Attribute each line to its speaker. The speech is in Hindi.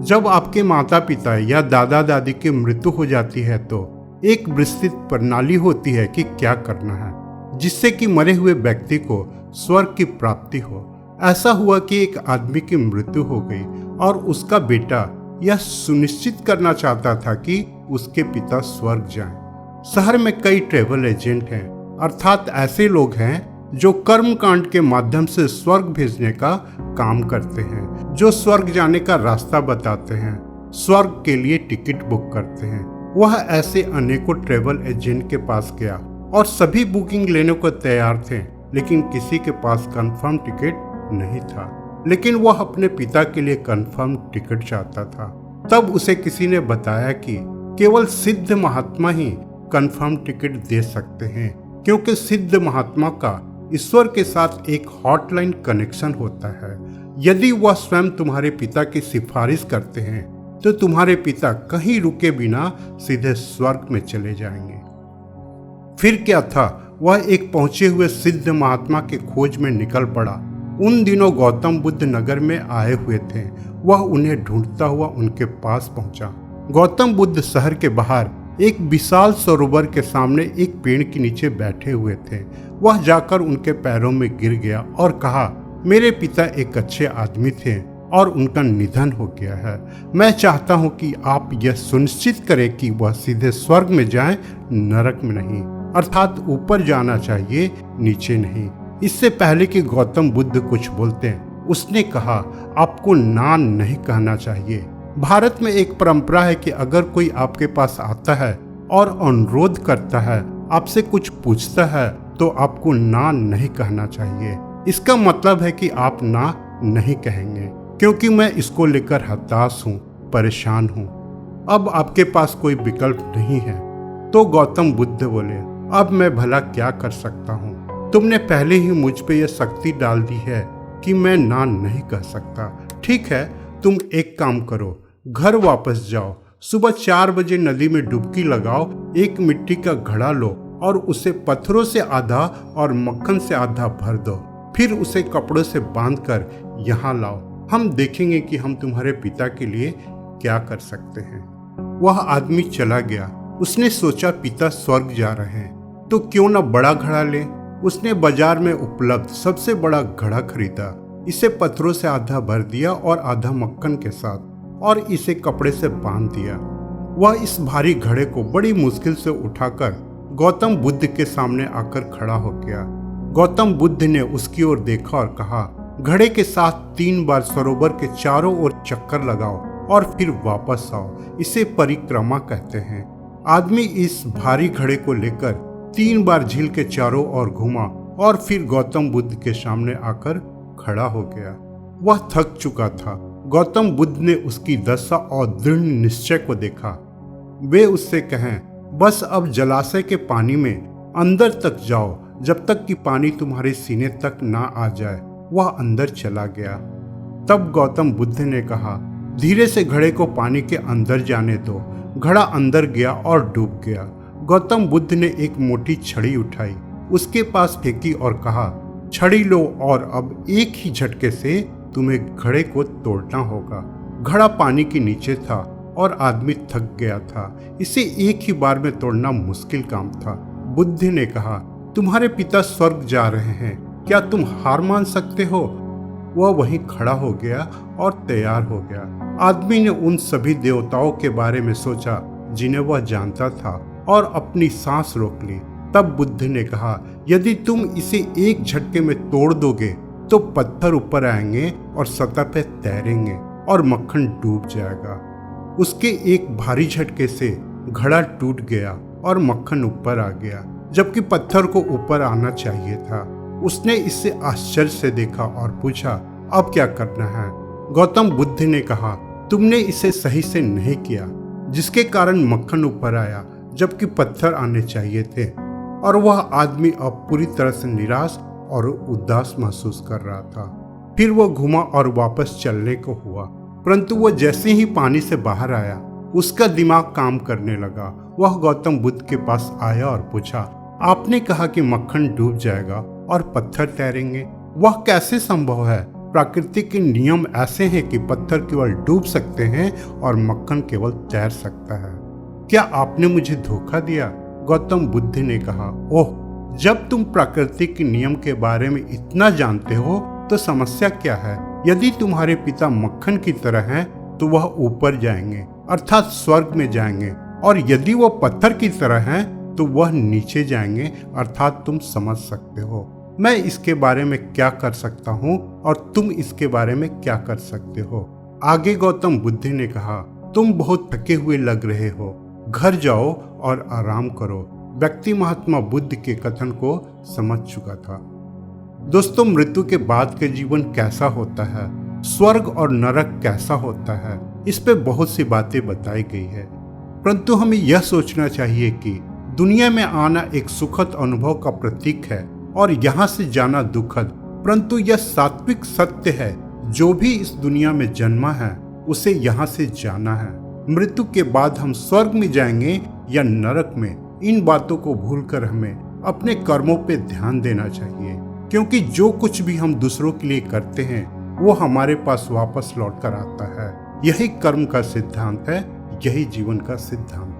Speaker 1: जब आपके माता पिता या दादा दादी की मृत्यु हो जाती है तो एक विस्तृत प्रणाली होती है कि क्या करना है जिससे कि मरे हुए व्यक्ति को स्वर्ग की प्राप्ति हो। ऐसा हुआ कि एक आदमी की मृत्यु हो गई और उसका बेटा यह सुनिश्चित करना चाहता था कि उसके पिता स्वर्ग जाएं। शहर में कई ट्रैवल एजेंट हैं, अर्थात ऐसे लोग हैं जो कर्मकांड के माध्यम से स्वर्ग भेजने का काम करते हैं, जो स्वर्ग जाने का रास्ता बताते हैं, स्वर्ग के लिए टिकट बुक करते हैं। वह ऐसे अनेकों ट्रैवल एजेंट के पास गया और सभी बुकिंग लेने को तैयार थे, लेकिन किसी के पास कंफर्म टिकट नहीं था। लेकिन वह अपने पिता के लिए कंफर्म टिकट चाहता था। तब उसे किसी ने बताया कि केवल सिद्ध महात्मा ही कंफर्म टिकट दे सकते हैं, क्योंकि सिद्ध महात्मा का ईश्वर के साथ एक हॉटलाइन कनेक्शन होता है। यदि वह स्वयं तुम्हारे पिता की सिफारिश करते हैं तो तुम्हारे पिता कहीं रुके बिना सीधे स्वर्ग में चले जाएंगे। फिर क्या था, वह एक पहुंचे हुए सिद्ध महात्मा के खोज में निकल पड़ा। उन दिनों गौतम बुद्ध नगर में आए हुए थे। वह उन्हें ढूंढता हुआ उनके पास पहुंचा। गौतम बुद्ध शहर के बाहर एक विशाल सरोवर के सामने एक पेड़ के नीचे बैठे हुए थे। वह जाकर उनके पैरों में गिर गया और कहा, मेरे पिता एक अच्छे आदमी थे और उनका निधन हो गया है। मैं चाहता हूं कि आप यह सुनिश्चित करें कि वह सीधे स्वर्ग में जाएं, नरक में नहीं, अर्थात ऊपर जाना चाहिए, नीचे नहीं। इससे पहले कि गौतम बुद्ध कुछ बोलते हैं, उसने कहा, आपको ना नहीं कहना चाहिए। भारत में एक परंपरा है कि अगर कोई आपके पास आता है और अनुरोध करता है, आपसे कुछ पूछता है, तो आपको ना नहीं कहना चाहिए। इसका मतलब है कि आप ना नहीं कहेंगे, क्योंकि मैं इसको लेकर हताश हूँ, परेशान हूँ। अब आपके पास कोई विकल्प नहीं है। तो गौतम बुद्ध बोले, अब मैं भला क्या कर सकता हूँ? तुमने पहले ही मुझ पे यह शक्ति डाल दी है कि मैं ना नहीं कह सकता। ठीक है, तुम एक काम करो, घर वापस जाओ, सुबह 4 बजे नदी में डुबकी लगाओ, एक मिट्टी का घड़ा लो और उसे पत्थरों से आधा और मक्खन से आधा भर दो। फिर उसे कपड़ों से बांधकर यहाँ लाओ। हम देखेंगे कि हम तुम्हारे पिता के लिए क्या कर सकते हैं। वह आदमी चला गया। उसने सोचा पिता स्वर्ग जा रहे हैं तो क्यों न बड़ा घड़ा ले। उसने बाजार में उपलब्ध सबसे बड़ा घड़ा खरीदा। इसे पत्थरों से आधा भर दिया और आधा मक्खन के साथ, और इसे कपड़े से बांध दिया। वह इस भारी घड़े को बड़ी मुश्किल से उठाकर गौतम बुद्ध के सामने आकर खड़ा हो गया। गौतम बुद्ध ने उसकी ओर देखा और कहा, घड़े के साथ 3 बार सरोवर के चारों ओर चक्कर लगाओ और फिर वापस आओ। इसे परिक्रमा कहते हैं। आदमी इस भारी घड़े को लेकर 3 बार झील के चारों ओर घूमा और फिर गौतम बुद्ध के सामने आकर खड़ा हो गया। वह थक चुका था। गौतम बुद्ध ने उसकी दशा और दृढ़ निश्चय को देखा। वे उससे कहें, बस अब जलाशय के पानी में अंदर तक जाओ, जब तक कि पानी तुम्हारे सीने तक ना आ जाए। वह अंदर चला गया। तब गौतम बुद्ध ने कहा, धीरे से घड़े को पानी के अंदर जाने दो। घड़ा अंदर गया और डूब गया। गौतम बुद्ध ने एक मोटी छड़ी उठाई, उसके पास फेंकी और कहा, छड़ी लो और अब एक ही झटके से तुम्हें घड़े को तोड़ना होगा। घड़ा पानी के नीचे था और आदमी थक गया था। इसे एक ही बार में तोड़ना मुश्किल काम था। बुद्ध ने कहा, तुम्हारे पिता स्वर्ग जा रहे हैं, क्या तुम हार मान सकते हो? वह वहीं खड़ा हो गया और तैयार हो गया। आदमी ने उन सभी देवताओं के बारे में सोचा जिन्हें वह जानता था और अपनी सांस रोक ली। तब बुद्ध ने कहा, यदि तुम इसे एक झटके में तोड़ दोगे तो पत्थर ऊपर आएंगे और सतह पे तैरेंगे और मक्खन डूब जाएगा। उसके एक भारी झटके से घड़ा टूट गया और मक्खन ऊपर आ गया, जबकि पत्थर को ऊपर आना चाहिए था। उसने इसे आश्चर्य से देखा और पूछा, अब क्या करना है? गौतम बुद्ध ने कहा, तुमने इसे सही से नहीं किया, जिसके कारण मक्खन ऊपर आया जबकि पत्थर आने चाहिए थे। और वह आदमी अब पूरी तरह से निराश और उदास महसूस कर रहा था। फिर वह घूमा और वापस चलने को हुआ, परंतु वह जैसे ही पानी से बाहर आया, उसका दिमाग काम करने लगा। वह गौतम बुद्ध के पास आया और पूछा, आपने कहा कि मक्खन डूब जाएगा और पत्थर तैरेंगे, वह कैसे संभव है? प्रकृति के नियम ऐसे हैं कि पत्थर केवल डूब सकते हैं और मक्खन केवल तैर सकता है। क्या आपने मुझे धोखा दिया? गौतम बुद्ध ने कहा, ओह, जब तुम प्रकृति के नियम के बारे में इतना जानते हो तो समस्या क्या है? यदि तुम्हारे पिता मक्खन की तरह हैं तो वह ऊपर जाएंगे अर्थात स्वर्ग में जाएंगे, और यदि वो पत्थर की तरह हैं तो वह नीचे जाएंगे अर्थात तुम समझ सकते हो मैं इसके बारे में क्या कर सकता हूँ और तुम इसके बारे में क्या कर सकते हो। आगे गौतम बुद्ध ने कहा, तुम बहुत थके हुए लग रहे हो, घर जाओ और आराम करो। व्यक्ति महात्मा बुद्ध के कथन को समझ चुका था। दोस्तों, मृत्यु के बाद के जीवन कैसा होता है, स्वर्ग और नरक कैसा होता है, इस पे बहुत सी बातें बताई गई है, परंतु हमें यह सोचना चाहिए कि दुनिया में आना एक सुखद अनुभव का प्रतीक है और यहाँ से जाना दुखद, परंतु यह सात्विक सत्य है। जो भी इस दुनिया में जन्मा है उसे यहाँ से जाना है। मृत्यु के बाद हम स्वर्ग में जाएंगे या नरक में, इन बातों को भूलकर हमें अपने कर्मों पे ध्यान देना चाहिए, क्योंकि जो कुछ भी हम दूसरों के लिए करते हैं वो हमारे पास वापस लौट कर आता है। यही कर्म का सिद्धांत है, यही जीवन का सिद्धांत